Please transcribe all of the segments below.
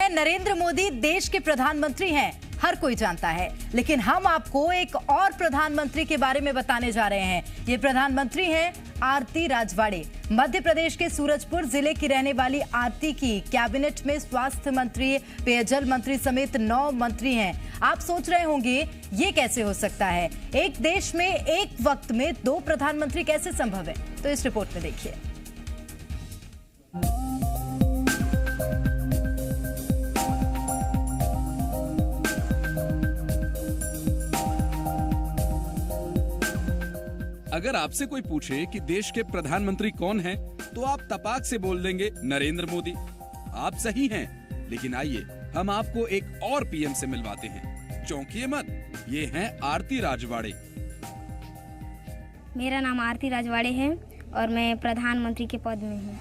है नरेंद्र मोदी देश के प्रधानमंत्री हैं, हर कोई जानता है। लेकिन हम आपको एक और प्रधानमंत्री के बारे में बताने जा रहे हैं। ये प्रधानमंत्री हैं आरती राजवाड़े। मध्य प्रदेश के सूरजपुर जिले की रहने वाली आरती की कैबिनेट में स्वास्थ्य मंत्री, पेयजल मंत्री समेत 9 मंत्री हैं। आप सोच रहे होंगे ये कैसे हो सकता है, एक देश में एक वक्त में 2 प्रधानमंत्री कैसे संभव है? तो इस रिपोर्ट में देखिए। अगर आपसे कोई पूछे कि देश के प्रधानमंत्री कौन हैं, तो आप तपाक से बोल देंगे नरेंद्र मोदी। आप सही हैं, लेकिन आइए हम आपको एक और पीएम से मिलवाते हैं। चौंकिए मत, ये हैं आरती राजवाड़े। मेरा नाम आरती राजवाड़े है और मैं प्रधानमंत्री के पद में हूँ।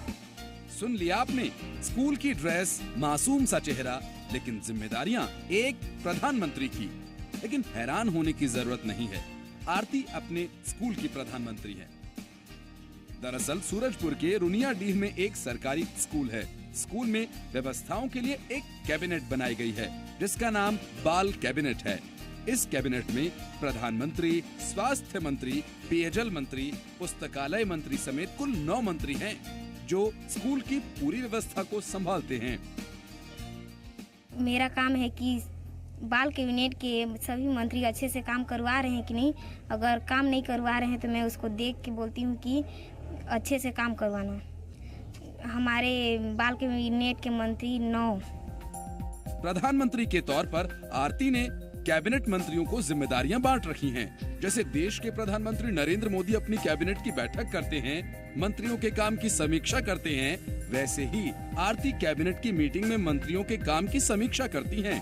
सुन लिया आपने, स्कूल की ड्रेस, मासूम सा चेहरा, लेकिन जिम्मेदारियां एक प्रधानमंत्री की। लेकिन हैरान होने की जरूरत नहीं है, आरती अपने स्कूल की प्रधानमंत्री है। दरअसल सूरजपुर के रुनियाडीह में एक सरकारी स्कूल है। स्कूल में व्यवस्थाओं के लिए एक कैबिनेट बनाई गई है, जिसका नाम बाल कैबिनेट है। इस कैबिनेट में प्रधानमंत्री, स्वास्थ्य मंत्री, पेयजल मंत्री, पुस्तकालय मंत्री समेत कुल 9 मंत्री हैं, जो स्कूल की पूरी व्यवस्था को संभालते हैं। मेरा काम है कि बाल कैबिनेट के सभी मंत्री अच्छे से काम करवा रहे हैं कि नहीं। अगर काम नहीं करवा रहे हैं तो मैं उसको देख के बोलती हूँ कि अच्छे से काम करवाना। हमारे बाल कैबिनेट के मंत्री 9। प्रधानमंत्री के तौर पर आरती ने कैबिनेट मंत्रियों को जिम्मेदारियां बांट रखी हैं। जैसे देश के प्रधानमंत्री नरेंद्र मोदी अपनी कैबिनेट की बैठक करते हैं, मंत्रियों के काम की समीक्षा करते हैं, वैसे ही आरती कैबिनेट की मीटिंग में मंत्रियों के काम की समीक्षा करती हैं।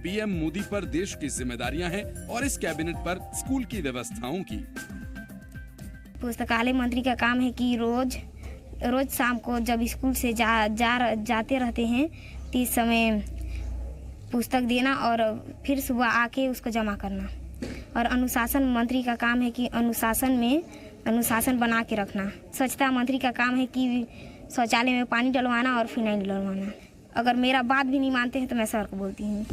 पीएम मोदी पर देश की जिम्मेदारियां हैं और इस कैबिनेट पर स्कूल की व्यवस्थाओं की। पुस्तकालय मंत्री का काम है कि रोज शाम को जब स्कूल से जाते रहते हैं तो इस समय पुस्तक देना और फिर सुबह आके उसको जमा करना। और अनुशासन मंत्री का काम है कि अनुशासन बना के रखना। स्वच्छता मंत्री का काम है कि शौचालय में पानी डलवाना और फिनाइल डलवाना। अगर मेरा बात भी नहीं मानते हैं तो मैं सर को बोलती हूँ।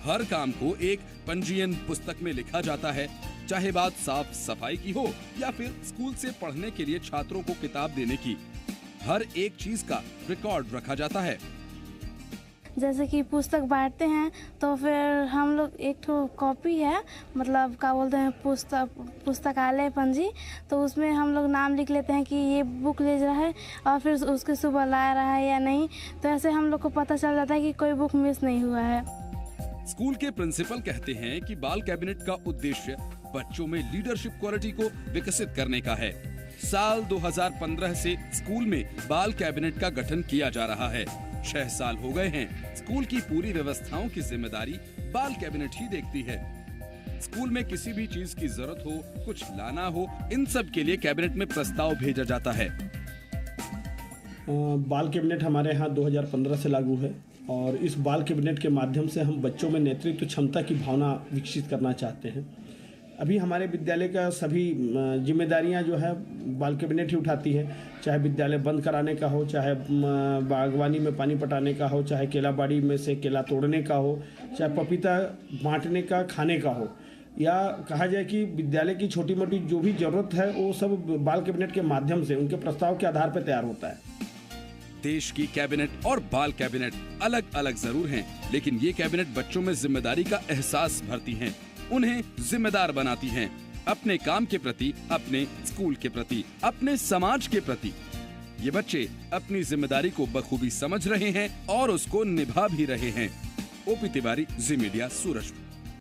हर काम को एक पंजीयन पुस्तक में लिखा जाता है, चाहे बात साफ सफाई की हो या फिर स्कूल से पढ़ने के लिए छात्रों को किताब देने की। हर एक चीज का रिकॉर्ड रखा जाता है। जैसे कि पुस्तक बांटते हैं तो फिर हम लोग एक ठो कॉपी है, मतलब क्या बोलते हैं पुस्तकालय पंजी, तो उसमें हम लोग नाम लिख लेते हैं कि ये बुक ले रहा है और फिर उसके सुबह ला रहा है या नहीं। तो ऐसे हम लोग को पता चल जाता है कि कोई बुक मिस नहीं हुआ है। स्कूल के प्रिंसिपल कहते हैं कि बाल कैबिनेट का उद्देश्य बच्चों में लीडरशिप क्वालिटी को विकसित करने का है। साल 2015 से स्कूल में बाल कैबिनेट का गठन किया जा रहा है। 6 साल हो गए हैं। स्कूल की पूरी व्यवस्थाओं की जिम्मेदारी बाल कैबिनेट ही देखती है। स्कूल में किसी भी चीज की जरूरत हो, कुछ लाना हो, इन सब के लिए कैबिनेट में प्रस्ताव भेजा जाता है। बाल कैबिनेट हमारे यहाँ 2015 से लागू है और इस बाल कैबिनेट के माध्यम से हम बच्चों में नेतृत्व क्षमता की भावना विकसित करना चाहते हैं। अभी हमारे विद्यालय का सभी जिम्मेदारियां जो है बाल कैबिनेट ही उठाती है, चाहे विद्यालय बंद कराने का हो, चाहे बागवानी में पानी पटाने का हो, चाहे केला बाड़ी में से केला तोड़ने का हो, चाहे पपीता बांटने का, खाने का हो, या कहा जाए कि विद्यालय की छोटी मोटी जो भी जरूरत है वो सब बाल कैबिनेट के माध्यम से उनके प्रस्ताव के आधार पर तैयार होता है। देश की कैबिनेट और बाल कैबिनेट अलग अलग जरूर हैं, लेकिन ये कैबिनेट बच्चों में जिम्मेदारी का एहसास भरती हैं, उन्हें जिम्मेदार बनाती हैं, अपने काम के प्रति, अपने स्कूल के प्रति, अपने समाज के प्रति। ये बच्चे अपनी जिम्मेदारी को बखूबी समझ रहे हैं और उसको निभा भी रहे हैं। ओपी तिवारी, जी मीडिया, सूरजपुर।